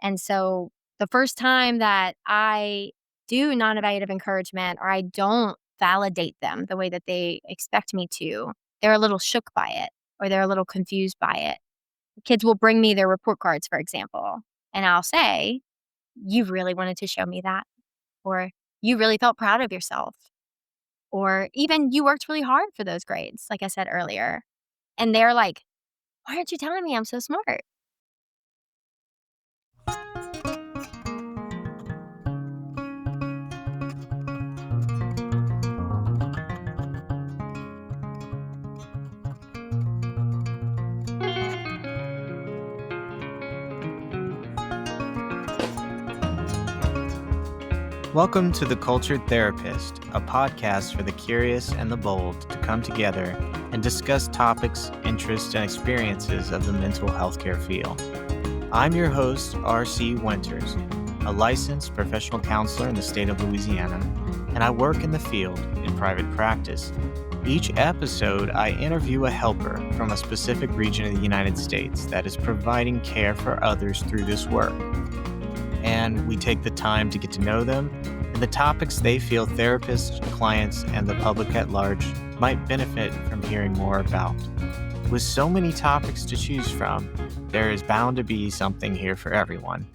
And so the first time that I do non-evaluative encouragement or I don't validate them the way that they expect me to, they're a little shook by it or they're a little confused by it. Kids will bring me their report cards, for example, and I'll say, "You really wanted to show me that," or "You really felt proud of yourself," or even "You worked really hard for those grades," like I said earlier. And they're like, "Why aren't you telling me I'm so smart?" Welcome to The Cultured Therapist, a podcast for the curious and the bold to come together and discuss topics, interests, and experiences of the mental healthcare field. I'm your host, R.C. Winters, a licensed professional counselor in the state of Louisiana, and I work in the field in private practice. Each episode, I interview a helper from a specific region of the United States that is providing care for others through this work. And we take the time to get to know them and the topics they feel therapists, clients, and the public at large might benefit from hearing more about. With so many topics to choose from, there is bound to be something here for everyone.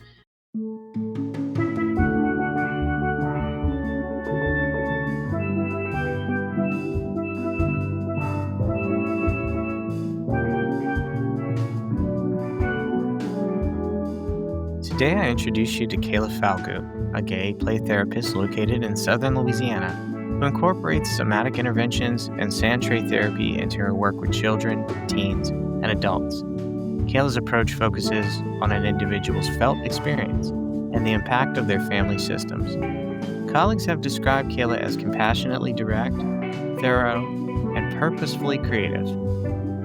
Today I introduce you to Kayla Falco, a gay play therapist located in southern Louisiana who incorporates somatic interventions and sand tray therapy into her work with children, teens, and adults. Kayla's approach focuses on an individual's felt experience and the impact of their family systems. Colleagues have described Kayla as compassionately direct, thorough, and purposefully creative.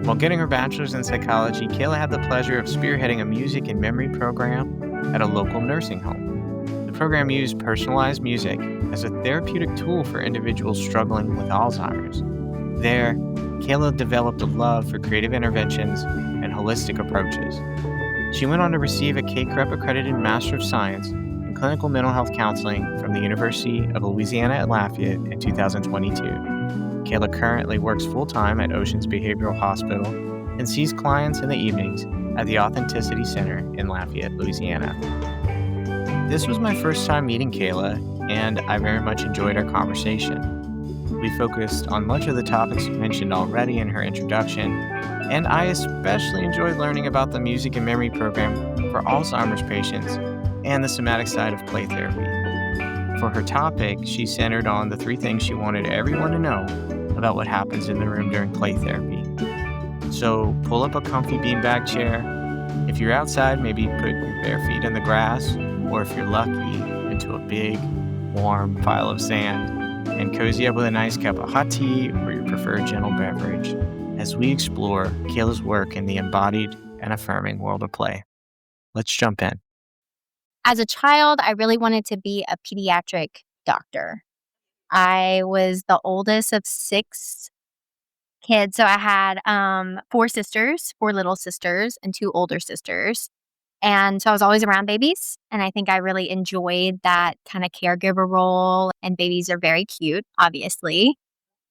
While getting her bachelor's in psychology, Kayla had the pleasure of spearheading a music and memory program at a local nursing home. The program used personalized music as a therapeutic tool for individuals struggling with Alzheimer's. There, Kayla developed a love for creative interventions and holistic approaches. She went on to receive a CACREP accredited Master of Science in Clinical Mental Health Counseling from the University of Louisiana at Lafayette in 2022. Kayla currently works full-time at Oceans Behavioral Hospital and sees clients in the evenings at the Authenticity Center in Lafayette, Louisiana. This was my first time meeting Kayla, and I very much enjoyed our conversation. We focused on much of the topics mentioned already in her introduction, and I especially enjoyed learning about the music and memory program for Alzheimer's patients and the somatic side of play therapy. For her topic, she centered on the 3 things she wanted everyone to know about what happens in the room during play therapy. So pull up a comfy beanbag chair. If you're outside, maybe put your bare feet in the grass, or if you're lucky, into a big, warm pile of sand, and cozy up with a nice cup of hot tea or your preferred gentle beverage as we explore Kayla's work in the embodied and affirming world of play. Let's jump in. As a child, I really wanted to be a pediatric doctor. I was the oldest of 6 kids. So I had 4 little sisters, and 2 older sisters. And so I was always around babies. And I think I really enjoyed that kind of caregiver role. And babies are very cute, obviously.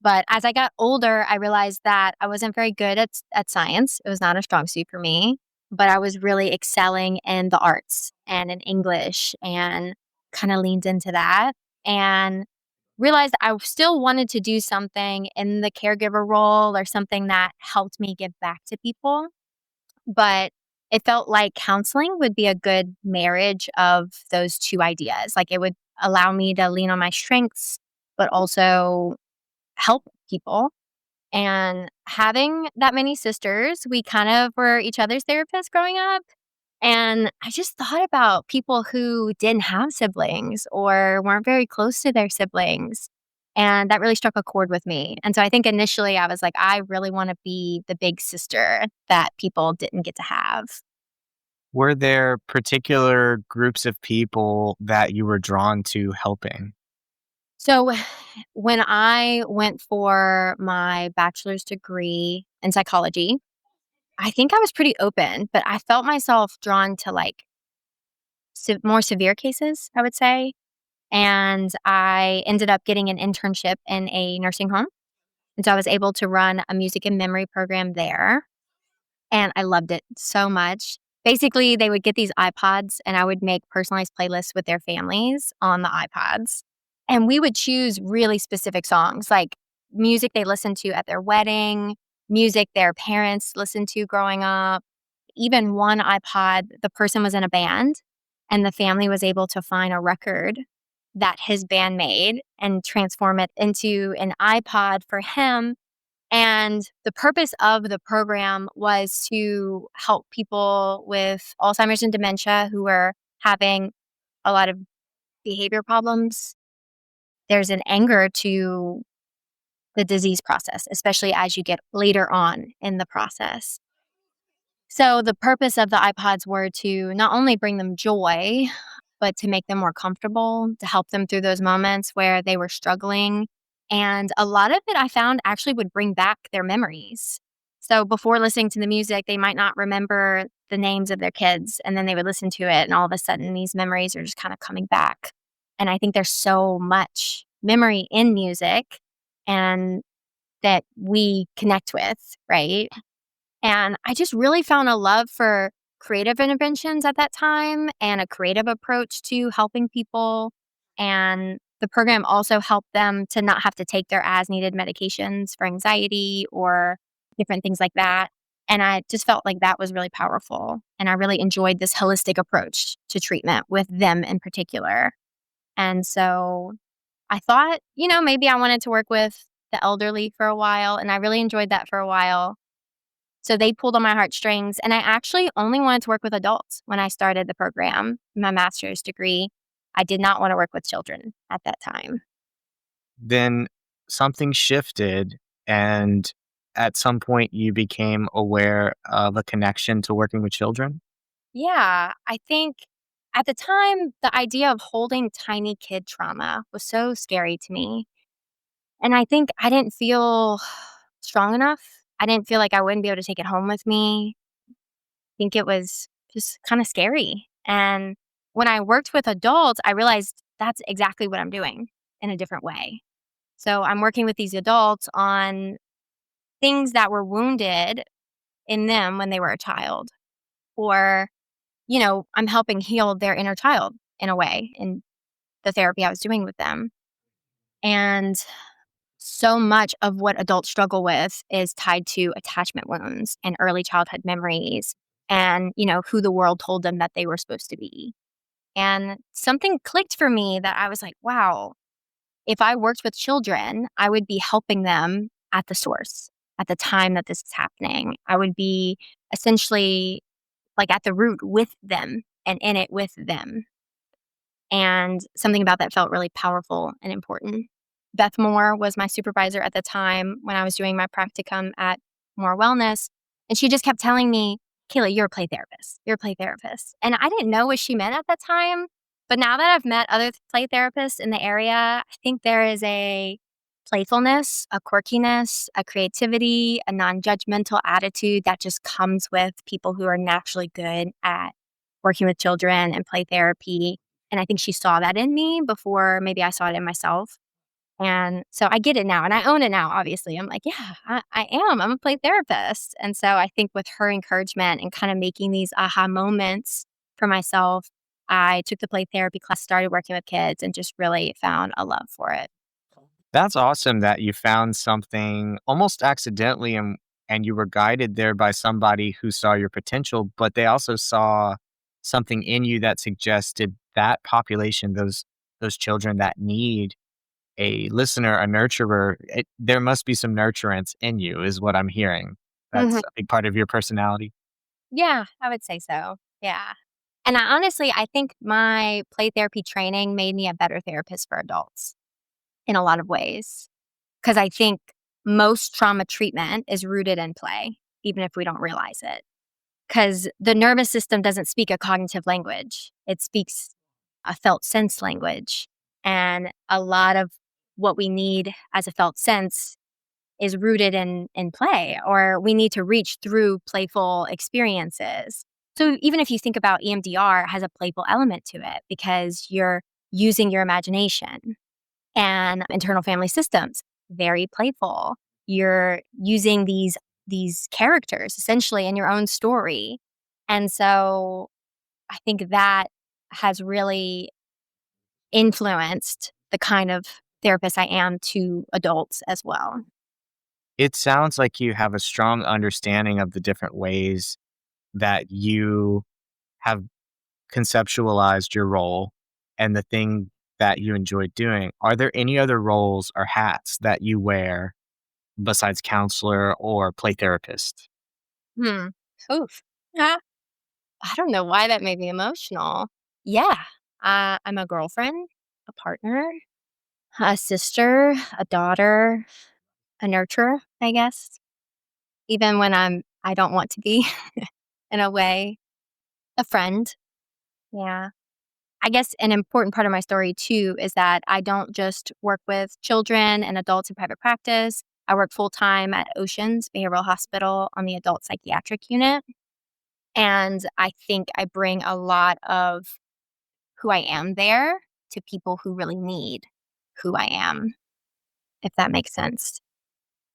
But as I got older, I realized that I wasn't very good at science. It was not a strong suit for me. But I was really excelling in the arts and in English and kind of leaned into that. And realized I still wanted to do something in the caregiver role or something that helped me give back to people. But it felt like counseling would be a good marriage of those 2 ideas. Like it would allow me to lean on my strengths, but also help people. And having that many sisters, we kind of were each other's therapists growing up. And I just thought about people who didn't have siblings or weren't very close to their siblings. And that really struck a chord with me. And so I think initially I was like, I really want to be the big sister that people didn't get to have. Were there particular groups of people that you were drawn to helping? So when I went for my bachelor's degree in psychology, I think I was pretty open, but I felt myself drawn to like more severe cases, I would say. And I ended up getting an internship in a nursing home. And so I was able to run a music and memory program there. And I loved it so much. Basically, they would get these iPods and I would make personalized playlists with their families on the iPods. And we would choose really specific songs, like music they listened to at their wedding, music their parents listened to growing up. Even one iPod, the person was in a band and the family was able to find a record that his band made and transform it into an iPod for him. And the purpose of the program was to help people with Alzheimer's and dementia who are having a lot of behavior problems. There's an anger to the disease process, especially as you get later on in the process. So the purpose of the iPods were to not only bring them joy, but to make them more comfortable, to help them through those moments where they were struggling. And a lot of it I found actually would bring back their memories. So before listening to the music, they might not remember the names of their kids, and then they would listen to it, and all of a sudden these memories are just kind of coming back. And I think there's so much memory in music and that we connect with, right? And I just really found a love for creative interventions at that time and a creative approach to helping people. And the program also helped them to not have to take their as needed medications for anxiety or different things like that. And I just felt like that was really powerful. And I really enjoyed this holistic approach to treatment with them in particular. And so I thought, maybe I wanted to work with the elderly for a while. And I really enjoyed that for a while. So they pulled on my heartstrings, and I actually only wanted to work with adults when I started the program, my master's degree. I did not want to work with children at that time. Then something shifted, and at some point you became aware of a connection to working with children? Yeah, I think at the time, the idea of holding tiny kid trauma was so scary to me. And I think I didn't feel strong enough. I didn't feel like I wouldn't be able to take it home with me. I think it was just kind of scary. And when I worked with adults, I realized that's exactly what I'm doing in a different way. So I'm working with these adults on things that were wounded in them when they were a child, or, I'm helping heal their inner child in a way in the therapy I was doing with them. And so much of what adults struggle with is tied to attachment wounds and early childhood memories and, who the world told them that they were supposed to be. And something clicked for me that I was like, wow, if I worked with children, I would be helping them at the source at the time that this is happening. I would be essentially like at the root with them and in it with them. And something about that felt really powerful and important. Beth Moore was my supervisor at the time when I was doing my practicum at More Wellness. And she just kept telling me, Kayla, you're a play therapist. You're a play therapist. And I didn't know what she meant at that time. But now that I've met other play therapists in the area, I think there is a playfulness, a quirkiness, a creativity, a non judgmental attitude that just comes with people who are naturally good at working with children and play therapy. And I think she saw that in me before maybe I saw it in myself. And so I get it now and I own it now, obviously. I'm like, yeah, I am. I'm a play therapist. And so I think with her encouragement and kind of making these aha moments for myself, I took the play therapy class, started working with kids, and just really found a love for it. That's awesome that you found something almost accidentally, and you were guided there by somebody who saw your potential, but they also saw something in you that suggested that population, those children that need a listener, a nurturer, there must be some nurturance in you, is what I'm hearing. That's Mhm. a big part of your personality. Yeah, I would say so. Yeah. And I think my play therapy training made me a better therapist for adults in a lot of ways. Because I think most trauma treatment is rooted in play, even if we don't realize it. Because the nervous system doesn't speak a cognitive language, it speaks a felt sense language. And a lot of what we need as a felt sense is rooted in play, or we need to reach through playful experiences. So even if you think about EMDR, it has a playful element to it because you're using your imagination, and internal family systems, very playful. You're using these characters essentially in your own story. And so I think that has really influenced the kind of therapist I am to adults as well. It sounds like you have a strong understanding of the different ways that you have conceptualized your role and the thing that you enjoy doing. Are there any other roles or hats that you wear besides counselor or play therapist? Hmm. Oof. Yeah. I don't know why that made me emotional. Yeah. I'm a girlfriend, a partner, a sister, a daughter, a nurturer, I guess. Even when I don't want to be in a way, a friend. Yeah. I guess an important part of my story too is that I don't just work with children and adults in private practice. I work full time at Oceans Behavioral Hospital on the adult psychiatric unit. And I think I bring a lot of who I am there to people who really need who I am, if that makes sense.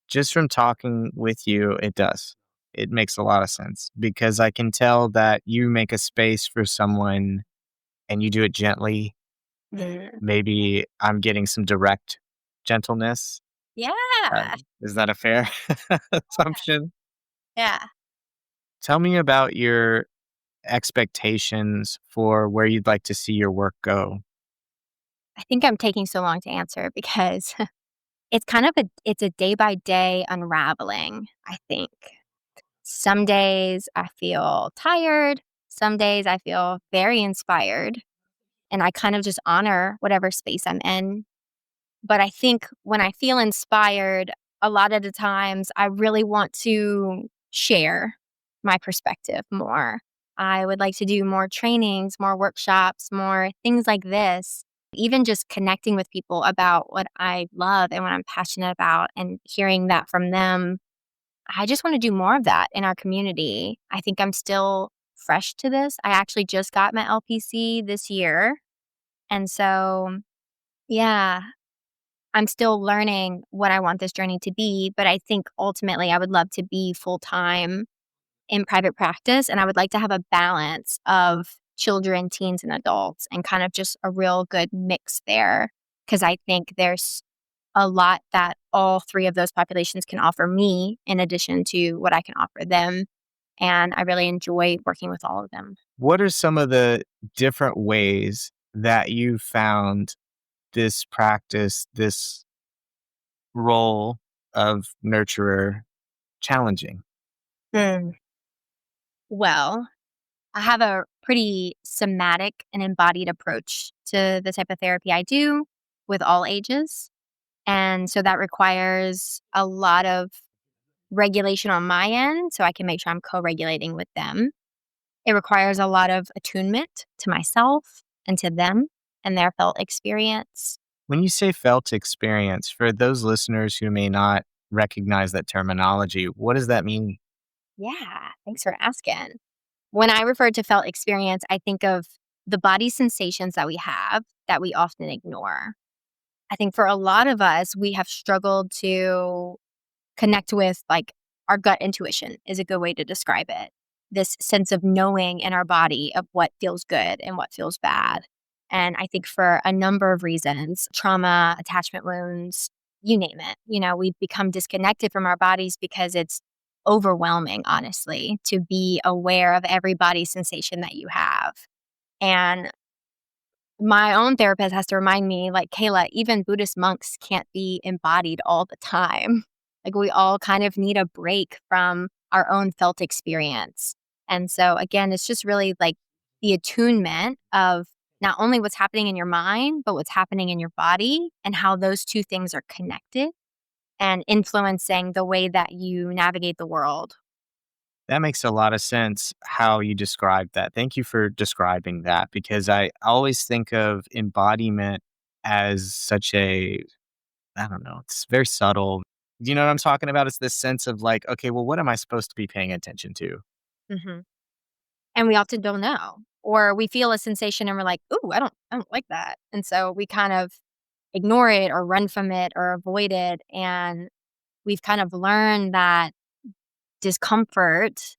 Just from talking with you, it does. It makes a lot of sense because I can tell that you make a space for someone and you do it gently. Mm. Maybe I'm getting some direct gentleness. Yeah. Is that a fair assumption? Yeah. Tell me about your expectations for where you'd like to see your work go. I think I'm taking so long to answer because it's kind of it's a day by day unraveling, I think. Some days I feel tired, some days I feel very inspired, and I kind of just honor whatever space I'm in. But I think when I feel inspired, a lot of the times I really want to share my perspective more. I would like to do more trainings, more workshops, more things like this. Even just connecting with people about what I love and what I'm passionate about and hearing that from them. I just want to do more of that in our community. I think I'm still fresh to this. I actually just got my LPC this year. And so, yeah, I'm still learning what I want this journey to be, but I think ultimately I would love to be full time in private practice. And I would like to have a balance of children, teens, and adults and kind of just a real good mix there. Cause I think there's a lot that all three of those populations can offer me in addition to what I can offer them. And I really enjoy working with all of them. What are some of the different ways that you found this practice, this role of nurturer challenging? Hmm. Well, I have a pretty somatic and embodied approach to the type of therapy I do with all ages. And so that requires a lot of regulation on my end so I can make sure I'm co regulating with them. It requires a lot of attunement to myself and to them and their felt experience. When you say felt experience, for those listeners who may not recognize that terminology, what does that mean? Yeah, thanks for asking. When I refer to felt experience, I think of the body sensations that we have that we often ignore. I think for a lot of us, we have struggled to connect with like our gut intuition is a good way to describe it. This sense of knowing in our body of what feels good and what feels bad. And I think for a number of reasons, trauma, attachment wounds, you name it, we've become disconnected from our bodies because it's overwhelming, honestly, to be aware of every body sensation that you have. And my own therapist has to remind me, like, Kayla, even Buddhist monks can't be embodied all the time. Like, we all kind of need a break from our own felt experience. And so, again, it's just really like the attunement of not only what's happening in your mind, but what's happening in your body and how those two things are connected and influencing the way that you navigate the world. That makes a lot of sense how you described that. Thank you for describing that because I always think of embodiment as such a, I don't know, it's very subtle. Do you know what I'm talking about? It's this sense of like, okay, well, what am I supposed to be paying attention to? hmm and we often don't know. Or we feel a sensation and we're like, "Ooh, I don't like that." And so we kind of ignore it or run from it or avoid it, and we've kind of learned that discomfort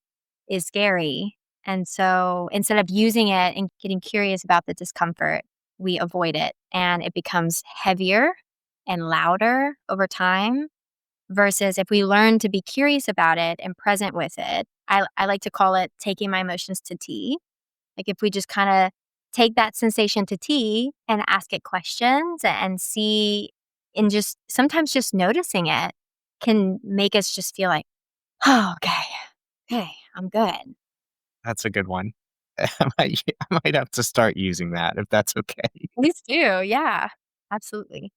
is scary. And so instead of using it and getting curious about the discomfort, we avoid it and it becomes heavier and louder over time. Versus if we learn to be curious about it and present with it, I like to call it taking my emotions to tea. Like if we just kind of take that sensation to tea and ask it questions and see, and just sometimes just noticing it can make us just feel like, oh, okay, I'm good. That's a good one. I might have to start using that if that's okay. Please do. Yeah, absolutely.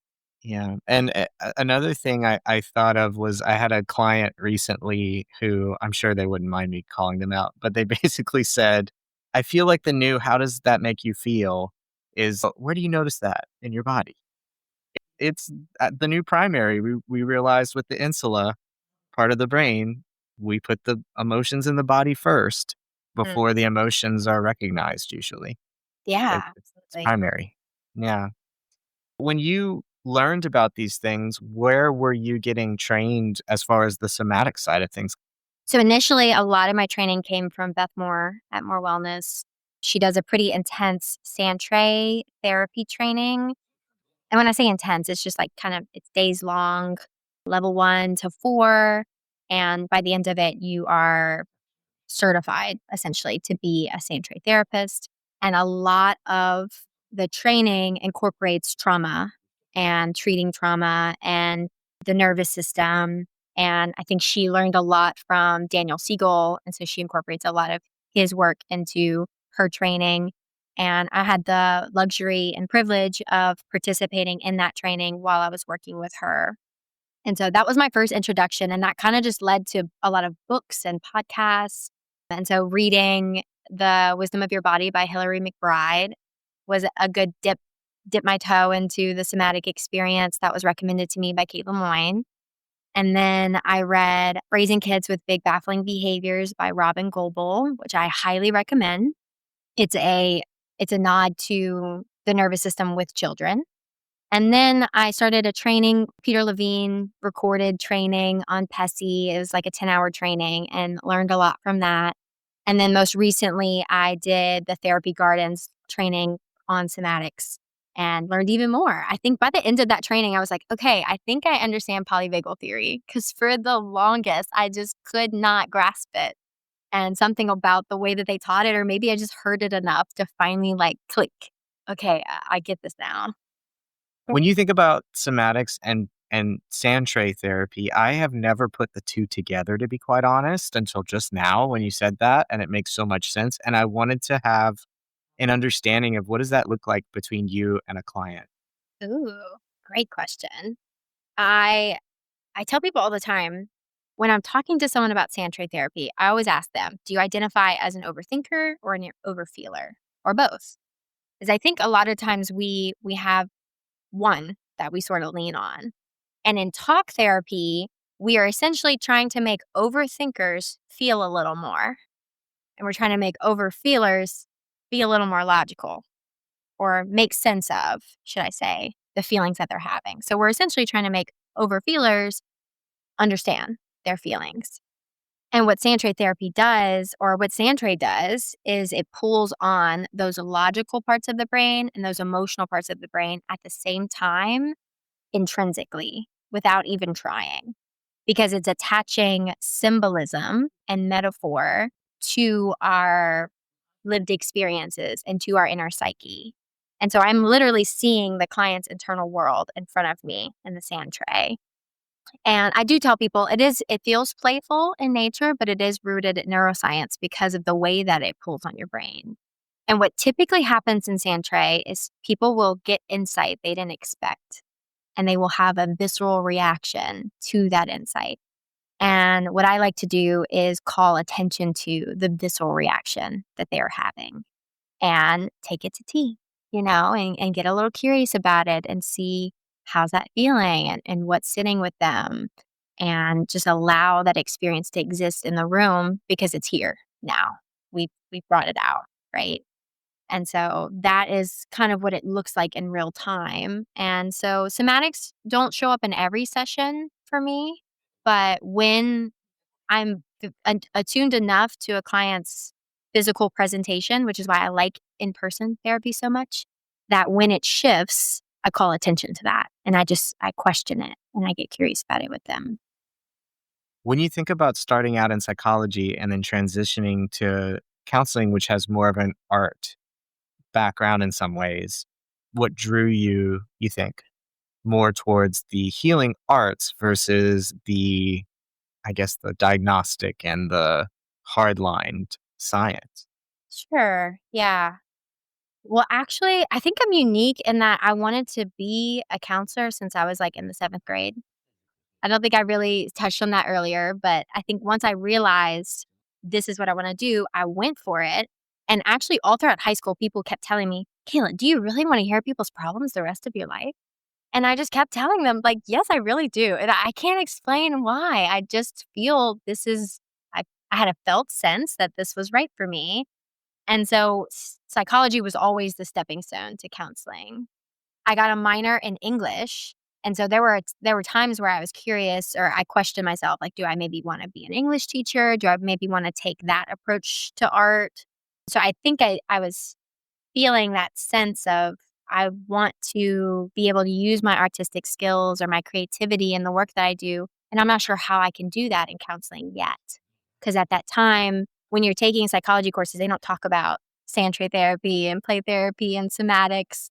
Yeah, and another thing I thought of was I had a client recently who I'm sure they wouldn't mind me calling them out, but they basically said, "I feel like the new 'how does that make you feel' is where do you notice that in your body?" It's the new primary. We realized with the insula part of the brain, we put the emotions in the body first Mm. before the emotions are recognized usually. Yeah, It's absolutely. primary. Yeah. When you learned about these things, where were you getting trained as far as the somatic side of things? So initially, a lot of my training came from Beth Moore at More Wellness. She does a pretty intense Santray therapy training. And when I say intense, it's just like kind of it's days long, level 1 to 4. And by the end of it, you are certified essentially to be a Santray therapist. And a lot of the training incorporates trauma and treating trauma and the nervous system. And I think she learned a lot from Daniel Siegel. And so she incorporates a lot of his work into her training. And I had the luxury and privilege of participating in that training while I was working with her. And so that was my first introduction. And that kind of just led to a lot of books and podcasts. And so reading The Wisdom of Your Body by Hilary McBride was a good dip my toe into the somatic experience that was recommended to me by Kate Lemoine. And then I read Raising Kids with Big Baffling Behaviors by Robin Goebel, which I highly recommend. It's a it's a nod to the nervous system with children. And then I started a training, Peter Levine recorded training on PESI. It was like a 10-hour training and learned a lot from that. And then most recently, I did the Therapy Gardens training on somatics and learned even more. I think by the end of that training, I was like, okay, I think I understand polyvagal theory because for the longest, I just could not grasp it. And something about the way that they taught it, or maybe I just heard it enough to finally like click. Okay, I get this now. When you think about somatics and sand tray therapy, I have never put the 2 together, to be quite honest, until just now when you said that, and it makes so much sense, and I wanted to have an understanding of what does that look like between you and a client? Ooh, great question. I I tell people all the time when I'm talking to someone about sand tray therapy, I always ask them, "Do you identify as an overthinker or an overfeeler or both?" Because I think a lot of times we have one that we sort of lean on. And in talk therapy, we are essentially trying to make overthinkers feel a little more, and we're trying to make overfeelers be a little more logical or make sense of, should I say, the feelings that they're having. So we're essentially trying to make overfeelers understand their feelings. And what Sandtray therapy does, or what Sandtray does, is it pulls on those logical parts of the brain and those emotional parts of the brain at the same time, intrinsically, without even trying, because it's attaching symbolism and metaphor to our lived experiences and to our inner psyche. And so I'm literally seeing the client's internal world in front of me in the sand tray. And I do tell people it feels playful in nature, but it is rooted in neuroscience because of the way that it pulls on your brain. And what typically happens in sand tray is people will get insight they didn't expect and they will have a visceral reaction to that insight. And what I like to do is call attention to the visceral reaction that they are having and take it to tea, and get a little curious about it and see how's that feeling and what's sitting with them and just allow that experience to exist in the room because it's here now. we've brought it out, right? And so that is kind of what it looks like in real time. And so somatics don't show up in every session for me, but when I'm attuned enough to a client's physical presentation, which is why I like in-person therapy so much, that when it shifts, I call attention to that and I question it and I get curious about it with them. When you think about starting out in psychology and then transitioning to counseling, which has more of an art background in some ways, what drew you, you think, more towards the healing arts versus the, I guess, the diagnostic and the hard-lined science? Sure. Yeah. Well, actually, I think I'm unique in that I wanted to be a counselor since I was like in the seventh grade. I don't think I really touched on that earlier, but I think once I realized this is what I want to do, I went for it. And actually, all throughout high school, people kept telling me, Kayla, do you really want to hear people's problems the rest of your life? And I just kept telling them, like, yes, I really do. And I can't explain why. I just feel this is, I had a felt sense that this was right for me. And so psychology was always the stepping stone to counseling. I got a minor in English, and so there were times where I was curious or I questioned myself, like, do I maybe wanna be an English teacher? Do I maybe wanna take that approach to art? So I think I was feeling that sense of I want to be able to use my artistic skills or my creativity in the work that I do, and I'm not sure how I can do that in counseling yet. Because at that time, when you're taking psychology courses, they don't talk about Sandtray therapy and play therapy and somatics.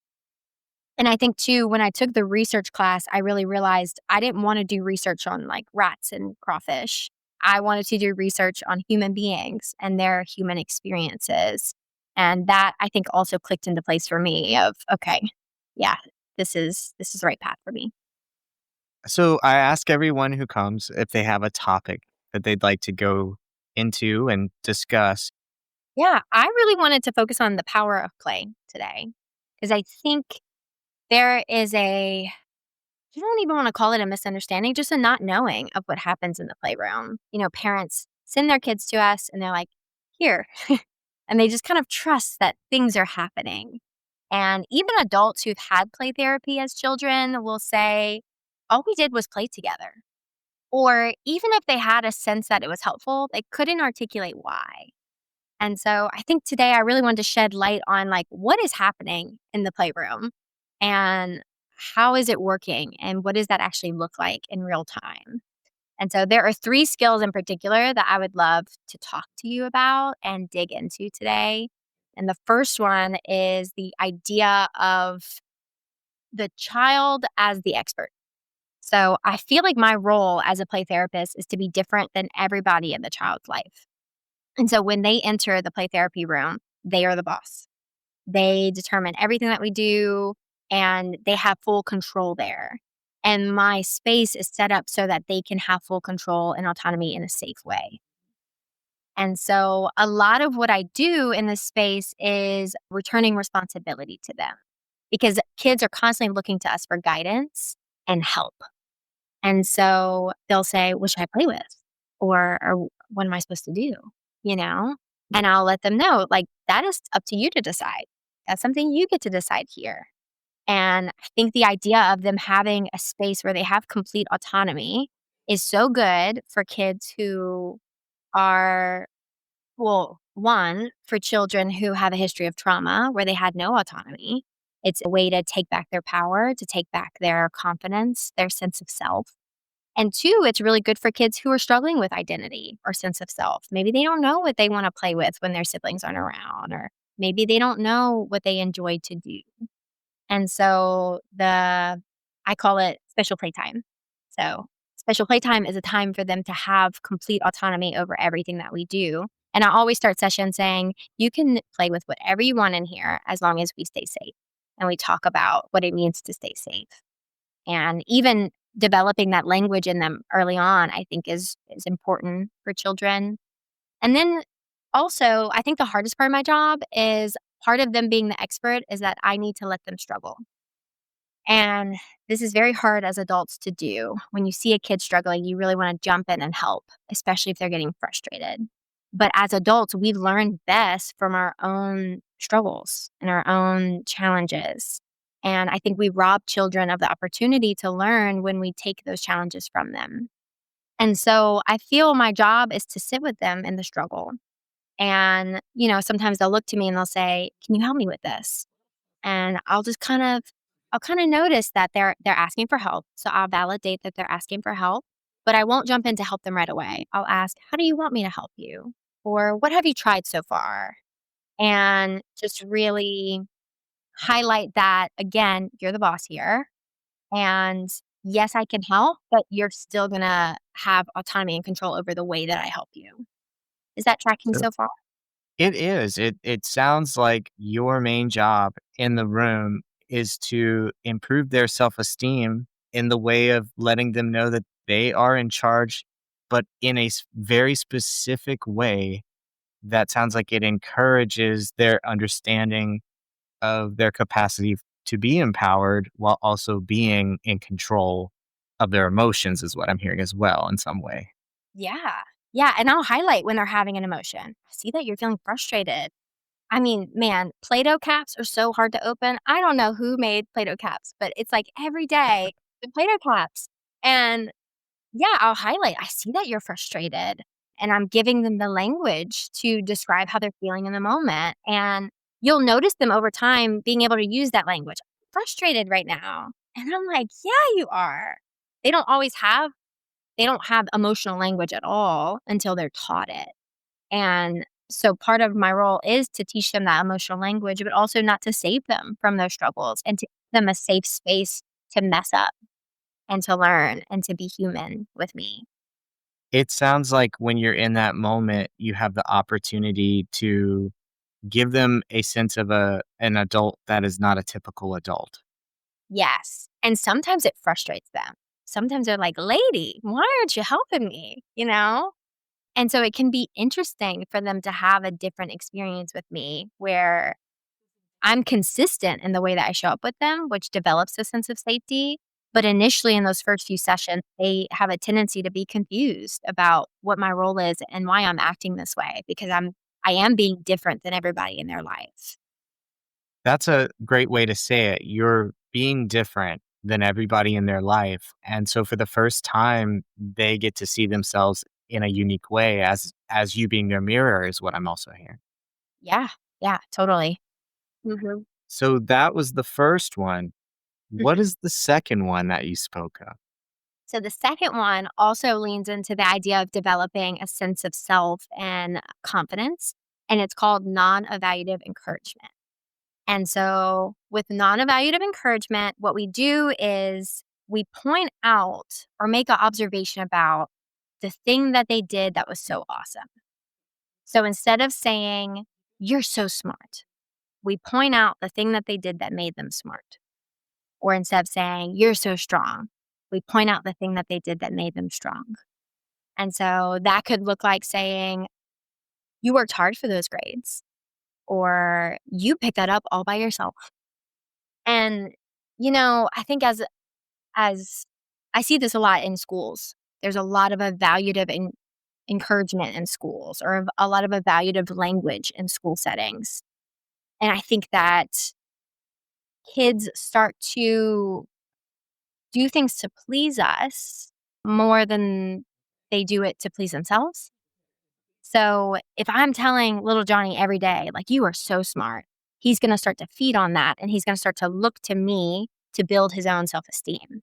And I think too, when I took the research class, I really realized I didn't wanna do research on, like, rats and crawfish. I wanted to do research on human beings and their human experiences. And that, I think, also clicked into place for me of, "Okay, yeah, this is the right path for me." So I ask everyone who comes if they have a topic that they'd like to go into and discuss. Yeah, I really wanted to focus on the power of play today because I think there is a you don't even wanna call it a misunderstanding, just a not knowing of what happens in the playroom. Parents send their kids to us and they're like, "Here." And they just kind of trust that things are happening. And even adults who've had play therapy as children will say, "All we did was play together." Or even if they had a sense that it was helpful, they couldn't articulate why. And so I think today I really wanted to shed light on like what is happening in the playroom and how is it working and what does that actually look like in real time. And so there are three skills in particular that I would love to talk to you about and dig into today. And the first one is the idea of the child as the expert. So I feel like my role as a play therapist is to be different than everybody in the child's life. And so when they enter the play therapy room, they are the boss. They determine everything that we do and they have full control there. And my space is set up so that they can have full control and autonomy in a safe way. And so a lot of what I do in this space is returning responsibility to them because kids are constantly looking to us for guidance and help. And so they'll say, "What should I play with?" Or "What am I supposed to do?" You know? And I'll let them know, like, "That is up to you to decide. That's something you get to decide here." And I think the idea of them having a space where they have complete autonomy is so good for kids who are well, one, for children who have a history of trauma where they had no autonomy. It's a way to take back their power, to take back their confidence, their sense of self. And two, it's really good for kids who are struggling with identity or sense of self. Maybe they don't know what they want to play with when their siblings aren't around, or maybe they don't know what they enjoy to do. And so I call it special playtime. So special playtime is a time for them to have complete autonomy over everything that we do. And I always start sessions saying, you can play with whatever you want in here as long as we stay safe. And we talk about what it means to stay safe. And even developing that language in them early on, I think is important for children. And then also, I think the hardest part of my job is part of them being the expert is that I need to let them struggle. And this is very hard as adults to do. When you see a kid struggling, you really want to jump in and help, especially if they're getting frustrated. But as adults, we learn best from our own struggles and our own challenges. And I think we rob children of the opportunity to learn when we take those challenges from them. And so I feel my job is to sit with them in the struggle. And, sometimes they'll look to me and they'll say, "Can you help me with this?" And I'll kind of notice that they're asking for help. So I'll validate that they're asking for help, but I won't jump in to help them right away. I'll ask, "How do you want me to help you?" Or "What have you tried so far?" And just really highlight that, again, you're the boss here. And yes, I can help, but you're still going to have autonomy and control over the way that I help you. Is that tracking So so far? it is. It sounds like your main job in the room is to improve their self-esteem in the way of letting them know that they are in charge, but in a very specific way that sounds like it encourages their understanding of their capacity to be empowered while also being in control of their emotions is what I'm hearing as well in some way. Yeah. Yeah. And I'll highlight when they're having an emotion. I see that you're feeling frustrated. I mean, man, Play-Doh caps are so hard to open. I don't know who made Play-Doh caps, but it's like every day the Play-Doh caps. And yeah, I'll highlight, I see that you're frustrated. And I'm giving them the language to describe how they're feeling in the moment. And you'll notice them over time being able to use that language. Frustrated right now. And I'm like, yeah, you are. They don't always have, they don't have emotional language at all until they're taught it. And so part of my role is to teach them that emotional language, but also not to save them from their struggles and to give them a safe space to mess up and to learn and to be human with me. It sounds like when you're in that moment, you have the opportunity to give them a sense of an adult that is not a typical adult. Yes. And sometimes it frustrates them. Sometimes they're like, "Lady, why aren't you helping me?" And so it can be interesting for them to have a different experience with me where I'm consistent in the way that I show up with them, which develops a sense of safety. But initially, in those first few sessions, they have a tendency to be confused about what my role is and why I'm acting this way because I am being different than everybody in their life. That's a great way to say it. You're being different than everybody in their life. And so for the first time, they get to see themselves in a unique way as you being their mirror is what I'm also hearing. Yeah, yeah, totally. Hmm. So that was the first one. What is the second one that you spoke of? So the second one also leans into the idea of developing a sense of self and confidence, and it's called non evaluative encouragement. And so, with non evaluative encouragement, what we do is we point out or make an observation about the thing that they did that was so awesome. So, instead of saying, "You're so smart," we point out the thing that they did that made them smart. Or instead of saying, "You're so strong," we point out the thing that they did that made them strong. And so that could look like saying, "You worked hard for those grades," or "You picked that up all by yourself." And, I think as I see this a lot in schools. There's a lot of evaluative encouragement in schools or a lot of evaluative language in school settings. And I think that kids start to do things to please us more than they do it to please themselves. So if I'm telling little Johnny every day, like, "You are so smart," he's going to start to feed on that and he's going to start to look to me to build his own self esteem.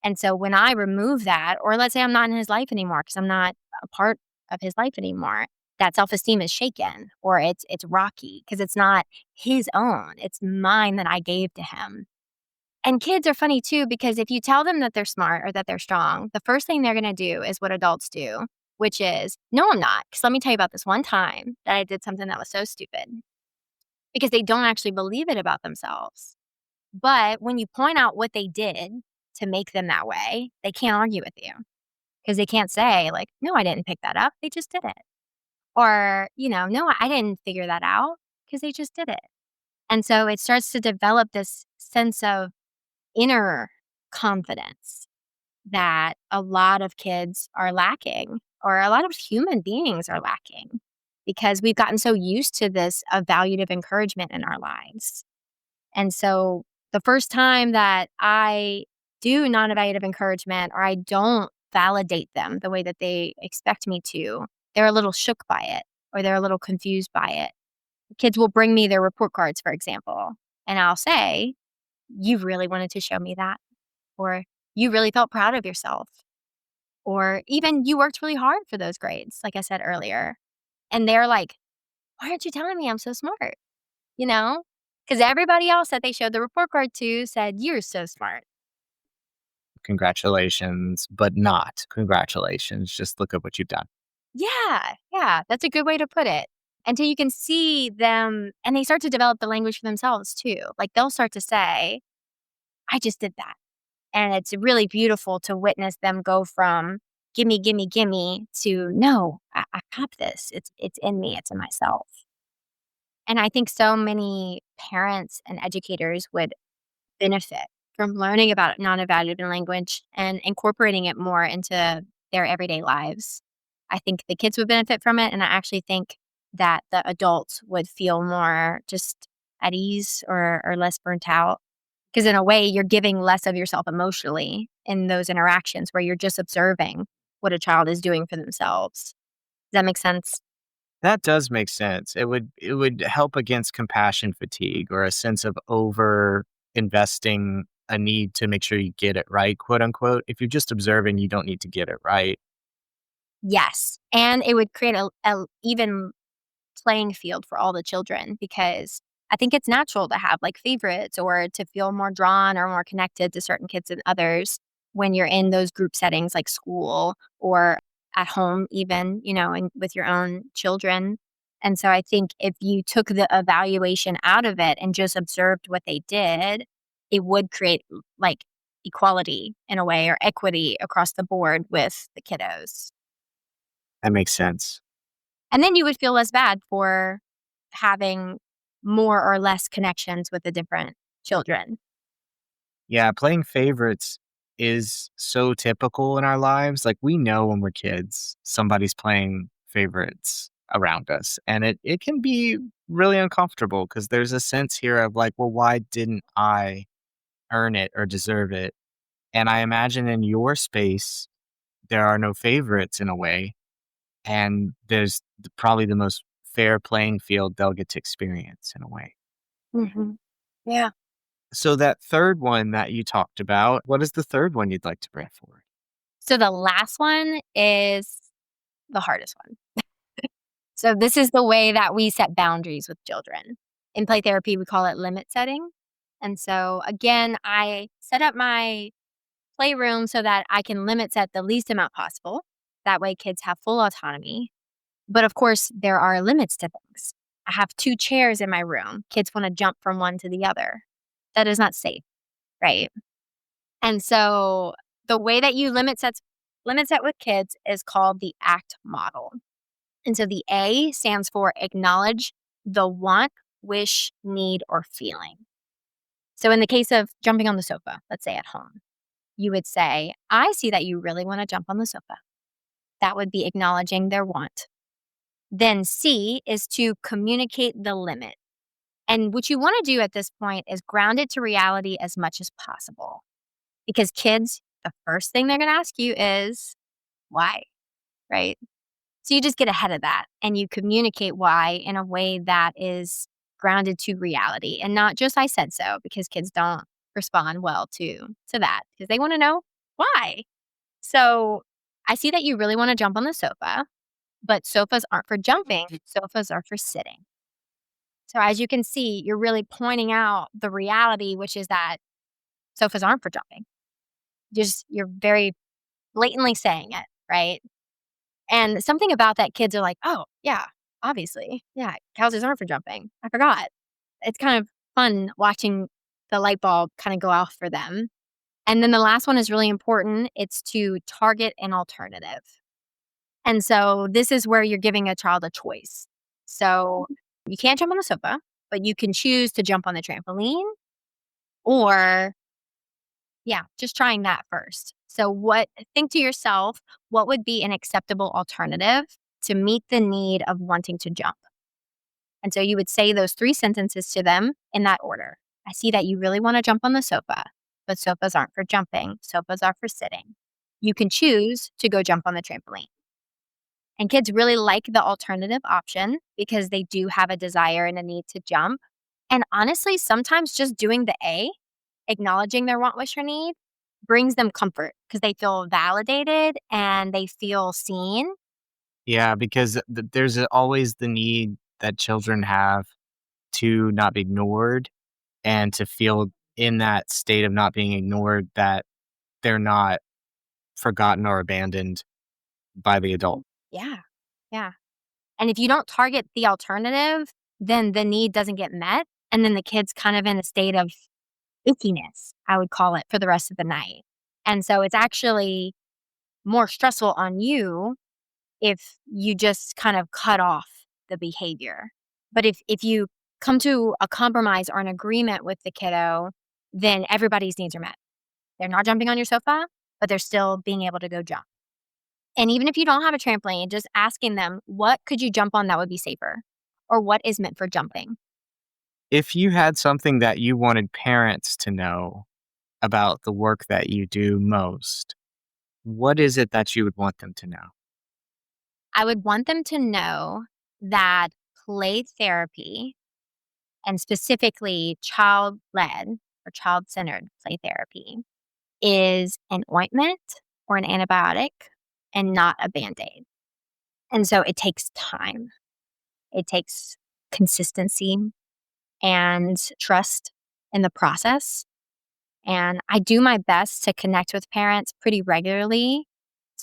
And so when I remove that, or let's say I'm not in his life anymore because I'm not a part of his life anymore, that self-esteem is shaken or it's rocky because it's not his own. It's mine that I gave to him. And kids are funny too because if you tell them that they're smart or that they're strong, the first thing they're going to do is what adults do, which is, "No, I'm not." Because let me tell you about this one time that I did something that was so stupid because they don't actually believe it about themselves. But when you point out what they did to make them that way, they can't argue with you because they can't say, like, "No, I didn't pick that up. They just did it." Or, "No, I didn't figure that out," because they just did it. And so it starts to develop this sense of inner confidence that a lot of kids are lacking or a lot of human beings are lacking. because we've gotten so used to this evaluative encouragement in our lives. And so the first time that I do non evaluative encouragement or I don't validate them the way that they expect me to, they're a little shook by it or they're a little confused by it. Kids will bring me their report cards, for example, and I'll say, "You really wanted to show me that," or "You really felt proud of yourself," or even "You worked really hard for those grades," like I said earlier. And they're like, "Why aren't you telling me I'm so smart?" You know? Because everybody else that they showed the report card to said, "You're so smart." Congratulations, but not congratulations. Just look at what you've done. Yeah, yeah, that's a good way to put it. Until you can see them and they start to develop the language for themselves too. Like they'll start to say, "I just did that." And it's really beautiful to witness them go from gimme, gimme, gimme to no, I got this. It's in me, it's in myself. And I think so many parents and educators would benefit from learning about non-evaluative language and incorporating it more into their everyday lives. I think the kids would benefit from it, and I actually think that the adults would feel more just at ease or less burnt out. Because in a way, you're giving less of yourself emotionally in those interactions where you're just observing what a child is doing for themselves. Does that make sense? That does make sense. It would help against compassion fatigue or a sense of over investing a need to make sure you get it right, quote unquote. If you're just observing, you don't need to get it right. Yes. And it would create a even playing field for all the children because I think it's natural to have like favorites or to feel more drawn or more connected to certain kids than others when you're in those group settings like school or at home, even, and with your own children. And so I think if you took the evaluation out of it and just observed what they did, it would create like equality in a way or equity across the board with the kiddos. That makes sense. And then you would feel less bad for having more or less connections with the different children. Yeah, playing favorites is so typical in our lives. Like we know when we're kids, somebody's playing favorites around us. And it can be really uncomfortable because there's a sense here of like, well, why didn't I earn it or deserve it? And I imagine in your space, there are no favorites in a way. And there's probably the most fair playing field they'll get to experience in a way. Mhm. Yeah. So that third one that you talked about, what is the third one you'd like to bring forward? So the last one is the hardest one. So this is the way that we set boundaries with children. In play therapy, we call it limit setting. And so again, I set up my playroom so that I can limit set the least amount possible. That way kids have full autonomy. But of course, there are limits to things. I have 2 chairs in my room. Kids wanna jump from one to the other. That is not safe, right? And so the way that you limit set with kids is called the ACT model. And so the A stands for acknowledge the want, wish, need, or feeling. So in the case of jumping on the sofa, let's say at home, you would say, "I see that you really wanna jump on the sofa." That would be acknowledging their want. Then C is to communicate the limit. And what you want to do at this point is ground it to reality as much as possible. Because kids, the first thing they're going to ask you is, why? Right? So you just get ahead of that and you communicate why in a way that is grounded to reality and not just I said so because kids don't respond well to that because they want to know why. So I see that you really want to jump on the sofa, but sofas aren't for jumping, sofas are for sitting. So as you can see, you're really pointing out the reality, which is that sofas aren't for jumping. You're very blatantly saying it, right? And something about that, kids are like, "Oh, yeah, obviously. Yeah, couches aren't for jumping. I forgot." It's kind of fun watching the light bulb kind of go off for them. And then the last one is really important. It's to target an alternative. And so this is where you're giving a child a choice. So you can't jump on the sofa, but you can choose to jump on the trampoline or, yeah, just trying that first. So think to yourself, what would be an acceptable alternative to meet the need of wanting to jump. And so you would say those 3 sentences to them in that order. I see that you really want to jump on the sofa, but sofas aren't for jumping. Sofas are for sitting. You can choose to go jump on the trampoline. And kids really like the alternative option because they do have a desire and a need to jump. And honestly, sometimes just doing the A, acknowledging their want, wish, or need, brings them comfort because they feel validated and they feel seen. Yeah, because there's always the need that children have to not be ignored and to feel in that state of not being ignored that they're not forgotten or abandoned by the adult. Yeah. Yeah. And if you don't target the alternative, then the need doesn't get met. And then the kid's kind of in a state of ickiness, I would call it, for the rest of the night. And so it's actually more stressful on you if you just kind of cut off the behavior. But if you come to a compromise or an agreement with the kiddo, then everybody's needs are met. They're not jumping on your sofa, but they're still being able to go jump. And even if you don't have a trampoline, just asking them, what could you jump on that would be safer? Or what is meant for jumping? If you had something that you wanted parents to know about the work that you do most, what is it that you would want them to know? I would want them to know that play therapy, and specifically child led or child centered play therapy, is an ointment or an antibiotic and not a band aid. And so it takes time, it takes consistency and trust in the process. And I do my best to connect with parents pretty regularly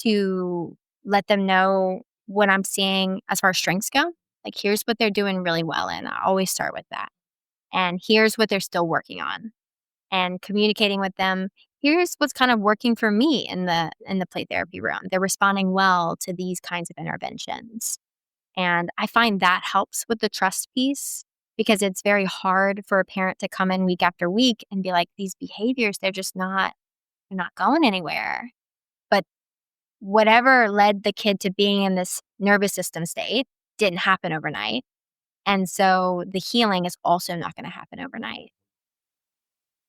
to let them know what I'm seeing as far as strengths go. Like, here's what they're doing really well in. I always start with that. And here's what they're still working on. And communicating with them, here's what's kind of working for me in the play therapy room. They're responding well to these kinds of interventions. And I find that helps with the trust piece because it's very hard for a parent to come in week after week and be like, these behaviors, they're not going anywhere. But whatever led the kid to being in this nervous system state didn't happen overnight. And so the healing is also not going to happen overnight.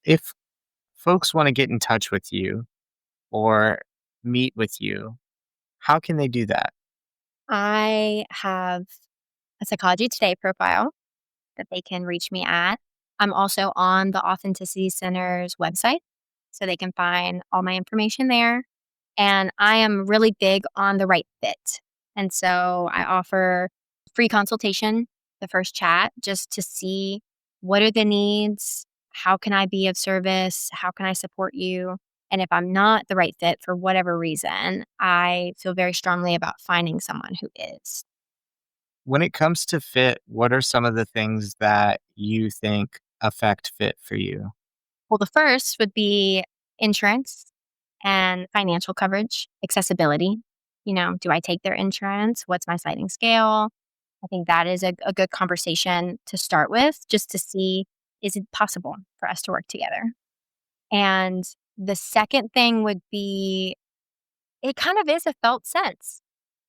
If folks want to get in touch with you or meet with you, how can they do that? I have a Psychology Today profile that they can reach me at. I'm also on the Authenticity Center's website, so they can find all my information there. And I am really big on the right fit. And so I offer free consultation, the first chat, just to see what are the needs, how can I be of service, how can I support you? And if I'm not the right fit for whatever reason, I feel very strongly about finding someone who is. When it comes to fit, what are some of the things that you think affect fit for you? Well, the first would be insurance and financial coverage, accessibility. You know, do I take their insurance? What's my sliding scale? I think that is a good conversation to start with just to see, is it possible for us to work together? And the second thing would be, it kind of is a felt sense.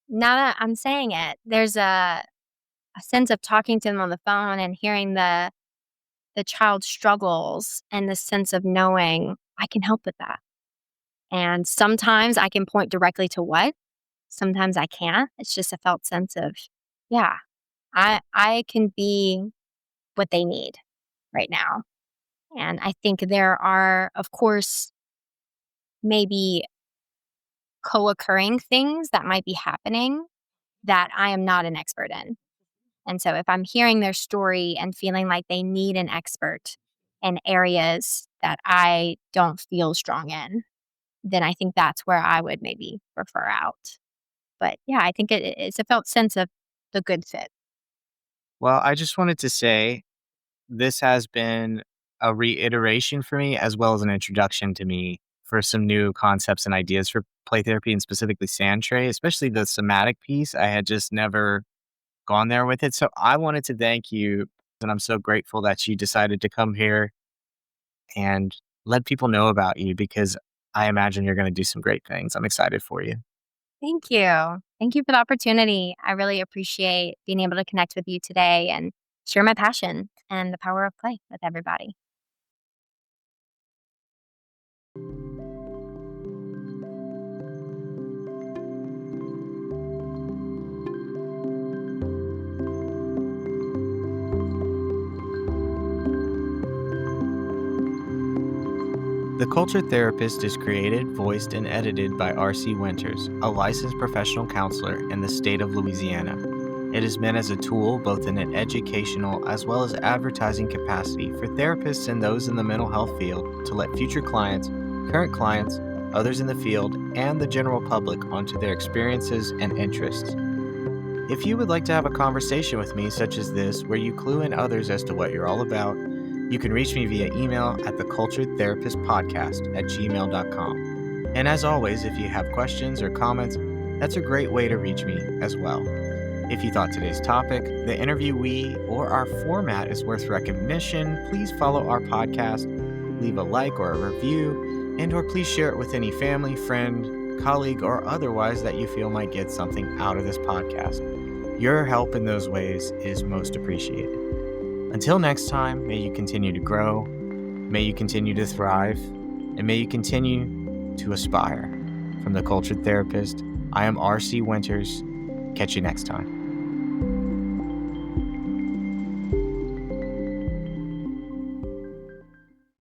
Now that I'm saying it, there's a sense of talking to them on the phone and hearing the child's struggles and the sense of knowing I can help with that. And sometimes I can point directly to what, sometimes I can't. It's just a felt sense of, yeah, I can be what they need right now. And I think there are, of course, maybe co-occurring things that might be happening that I am not an expert in. And so if I'm hearing their story and feeling like they need an expert in areas that I don't feel strong in, then I think that's where I would maybe refer out. But yeah, I think it's a felt sense of the good fit. Well, I just wanted to say this has been a reiteration for me as well as an introduction to me for some new concepts and ideas for play therapy and specifically sand tray, especially the somatic piece. I had just never gone there with it. So I wanted to thank you. And I'm so grateful that you decided to come here and let people know about you because I imagine you're going to do some great things. I'm excited for you. Thank you. Thank you for the opportunity. I really appreciate being able to connect with you today and share my passion and the power of play with everybody. The Cultured Therapist is created, voiced, and edited by R.C. Winters, a licensed professional counselor in the state of Louisiana. It is meant as a tool both in an educational as well as advertising capacity for therapists and those in the mental health field to let future clients, current clients, others in the field, and the general public onto their experiences and interests. If you would like to have a conversation with me such as this, where you clue in others as to what you're all about, you can reach me via email at theculturedtherapistpodcast@gmail.com. And as always, if you have questions or comments, that's a great way to reach me as well. If you thought today's topic, the interviewee, or our format is worth recognition, please follow our podcast, leave a like or a review, and or please share it with any family, friend, colleague, or otherwise that you feel might get something out of this podcast. Your help in those ways is most appreciated. Until next time, may you continue to grow, may you continue to thrive, and may you continue to aspire. From The Cultured Therapist, I am R.C. Winters. Catch you next time.